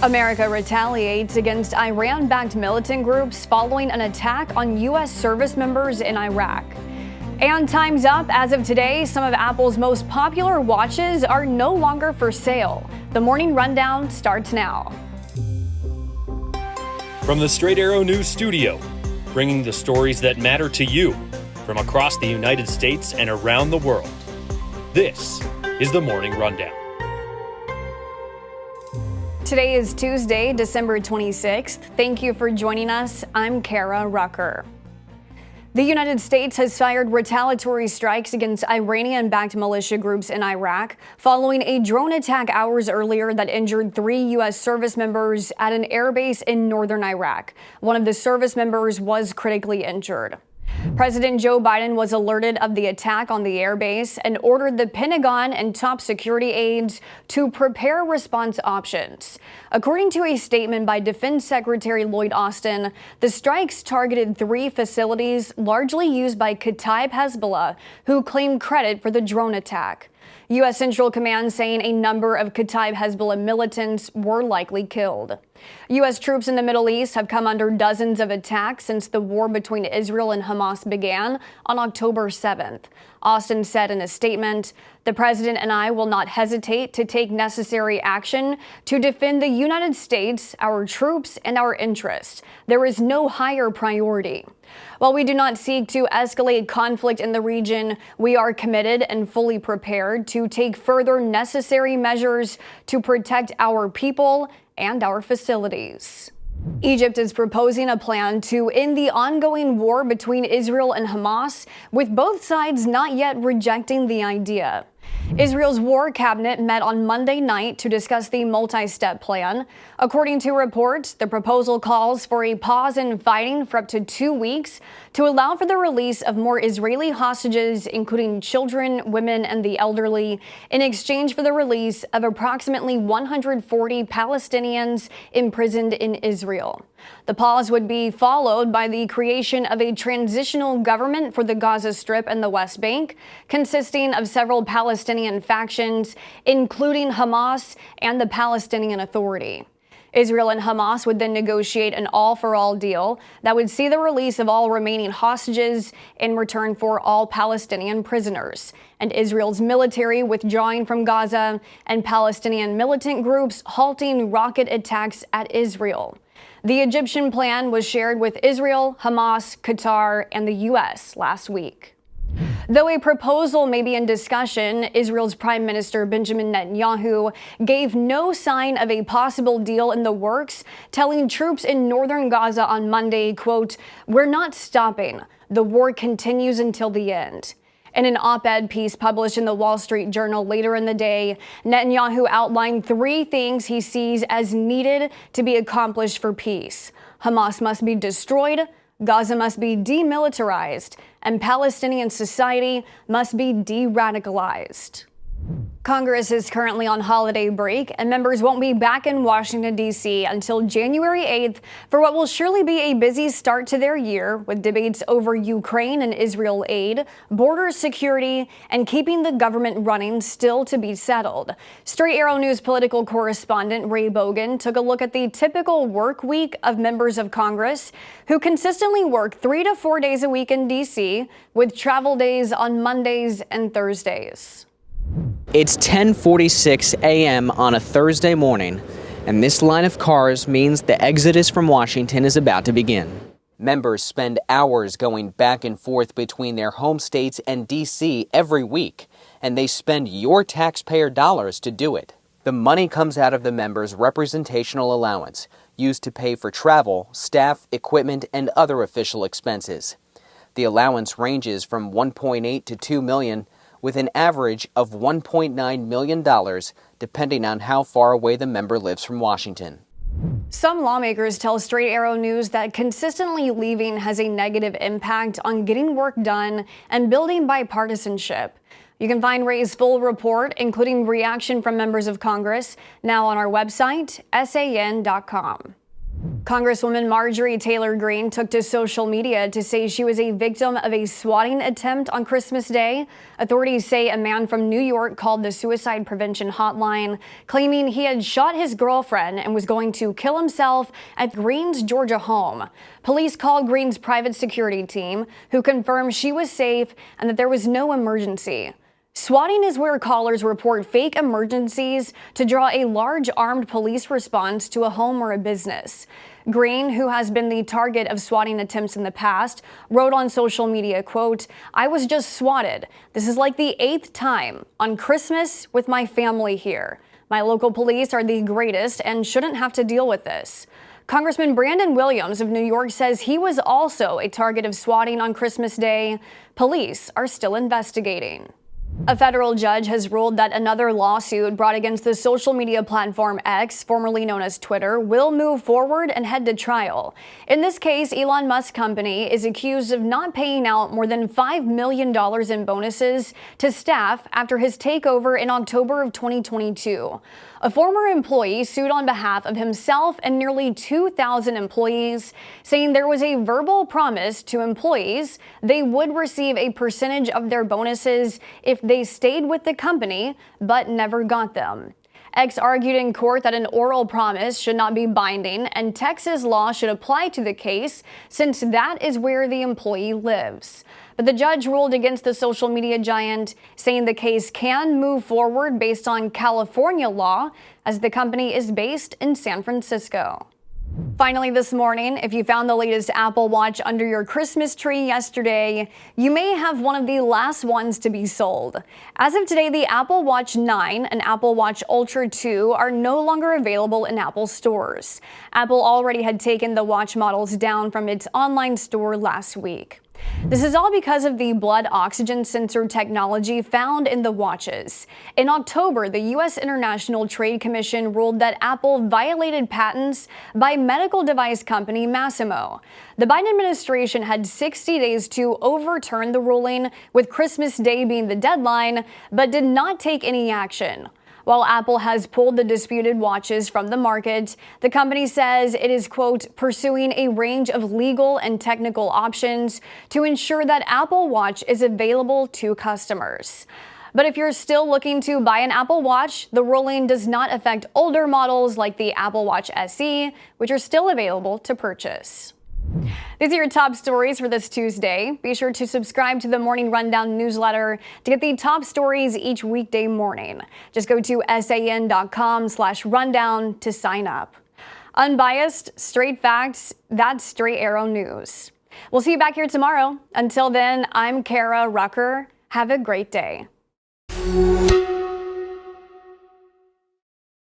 America retaliates against Iran-backed militant groups following an attack on U.S. service members in Iraq. And time's up. As of today, some of Apple's most popular watches are no longer for sale. The Morning Rundown starts now. From the Straight Arrow News Studio, bringing the stories that matter to you from across the United States and around the world. This is the Morning Rundown. Today is Tuesday, December 26th. Thank you for joining us. I'm Kara Rucker. The United States has fired retaliatory strikes against Iranian-backed militia groups in Iraq following a drone attack hours earlier that injured 3 U.S. service members at an airbase in northern Iraq. One of the service members was critically injured. President Joe Biden was alerted of the attack on the airbase and ordered the Pentagon and top security aides to prepare response options. According to a statement by Defense Secretary Lloyd Austin, the strikes targeted 3 facilities largely used by Kataib Hezbollah, who claimed credit for the drone attack. U.S. Central Command saying a number of Kataib Hezbollah militants were likely killed. U.S. troops in the Middle East have come under dozens of attacks since the war between Israel and Hamas began on October 7th. Austin said in a statement, "The President and I will not hesitate to take necessary action to defend the United States, our troops, and our interests. There is no higher priority. While we do not seek to escalate conflict in the region, we are committed and fully prepared to take further necessary measures to protect our people and our facilities." Egypt is proposing a plan to end the ongoing war between Israel and Hamas, with both sides not yet rejecting the idea. Israel's war cabinet met on Monday night to discuss the multi-step plan. According to reports, the proposal calls for a pause in fighting for up to 2 weeks to allow for the release of more Israeli hostages, including children, women, and the elderly, in exchange for the release of approximately 140 Palestinians imprisoned in Israel. The pause would be followed by the creation of a transitional government for the Gaza Strip and the West Bank, consisting of several Palestinian factions, including Hamas and the Palestinian Authority. Israel and Hamas would then negotiate an all-for-all deal that would see the release of all remaining hostages in return for all Palestinian prisoners, and Israel's military withdrawing from Gaza and Palestinian militant groups halting rocket attacks at Israel. The Egyptian plan was shared with Israel, Hamas, Qatar, and the U.S. last week. Though a proposal may be in discussion, Israel's Prime Minister Benjamin Netanyahu gave no sign of a possible deal in the works, telling troops in northern Gaza on Monday, quote, "We're not stopping. The war continues until the end." In an op-ed piece published in the Wall Street Journal later in the day, Netanyahu outlined 3 things he sees as needed to be accomplished for peace. Hamas must be destroyed, Gaza must be demilitarized, and Palestinian society must be de-radicalized. Congress is currently on holiday break, and members won't be back in Washington, D.C. until January 8th for what will surely be a busy start to their year, with debates over Ukraine and Israel aid, border security, and keeping the government running still to be settled. Straight Arrow News political correspondent Ray Bogan took a look at the typical work week of members of Congress, who consistently work 3 to 4 days a week in D.C., with travel days on Mondays and Thursdays. It's 10:46 a.m. on a Thursday morning, and this line of cars means the exodus from Washington is about to begin. Members spend hours going back and forth between their home states and D.C. every week, and they spend your taxpayer dollars to do it. The money comes out of the members' representational allowance, used to pay for travel, staff, equipment, and other official expenses. The allowance ranges from $1.8 to $2 million, with an average of $1.9 million, depending on how far away the member lives from Washington. Some lawmakers tell Straight Arrow News that consistently leaving has a negative impact on getting work done and building bipartisanship. You can find Ray's full report, including reaction from members of Congress, now on our website, san.com. Congresswoman Marjorie Taylor Greene took to social media to say she was a victim of a swatting attempt on Christmas Day. Authorities say a man from New York called the suicide prevention hotline, claiming he had shot his girlfriend and was going to kill himself at Greene's Georgia home. Police called Greene's private security team, who confirmed she was safe and that there was no emergency. Swatting is where callers report fake emergencies to draw a large armed police response to a home or a business. Greene, who has been the target of swatting attempts in the past, wrote on social media, quote, "I was just swatted. This is like the 8th time on Christmas with my family here. My local police are the greatest and shouldn't have to deal with this." Congressman Brandon Williams of New York says he was also a target of swatting on Christmas Day. Police are still investigating. A federal judge has ruled that another lawsuit brought against the social media platform X, formerly known as Twitter, will move forward and head to trial. In this case, Elon Musk's company is accused of not paying out more than $5 million in bonuses to staff after his takeover in October of 2022. A former employee sued on behalf of himself and nearly 2,000 employees, saying there was a verbal promise to employees they would receive a percentage of their bonuses if they stayed with the company, but never got them. X argued in court that an oral promise should not be binding and Texas law should apply to the case since that is where the employee lives. But the judge ruled against the social media giant, saying the case can move forward based on California law, as the company is based in San Francisco. Finally this morning, if you found the latest Apple Watch under your Christmas tree yesterday, you may have one of the last ones to be sold. As of today, the Apple Watch 9 and Apple Watch Ultra 2 are no longer available in Apple stores. Apple already had taken the watch models down from its online store last week. This is all because of the blood oxygen sensor technology found in the watches. In October, the U.S. International Trade Commission ruled that Apple violated patents by medical device company Masimo. The Biden administration had 60 days to overturn the ruling, with Christmas Day being the deadline, but did not take any action. While Apple has pulled the disputed watches from the market, the company says it is, quote, pursuing a range of legal and technical options to ensure that Apple Watch is available to customers. But if you're still looking to buy an Apple Watch, the ruling does not affect older models like the Apple Watch SE, which are still available to purchase. These are your top stories for this Tuesday. Be sure to subscribe to the Morning Rundown newsletter to get the top stories each weekday morning. Just go to san.com/rundown to sign up. Unbiased, straight facts, that's Straight Arrow News. We'll see you back here tomorrow. Until then, I'm Kara Rucker. Have a great day.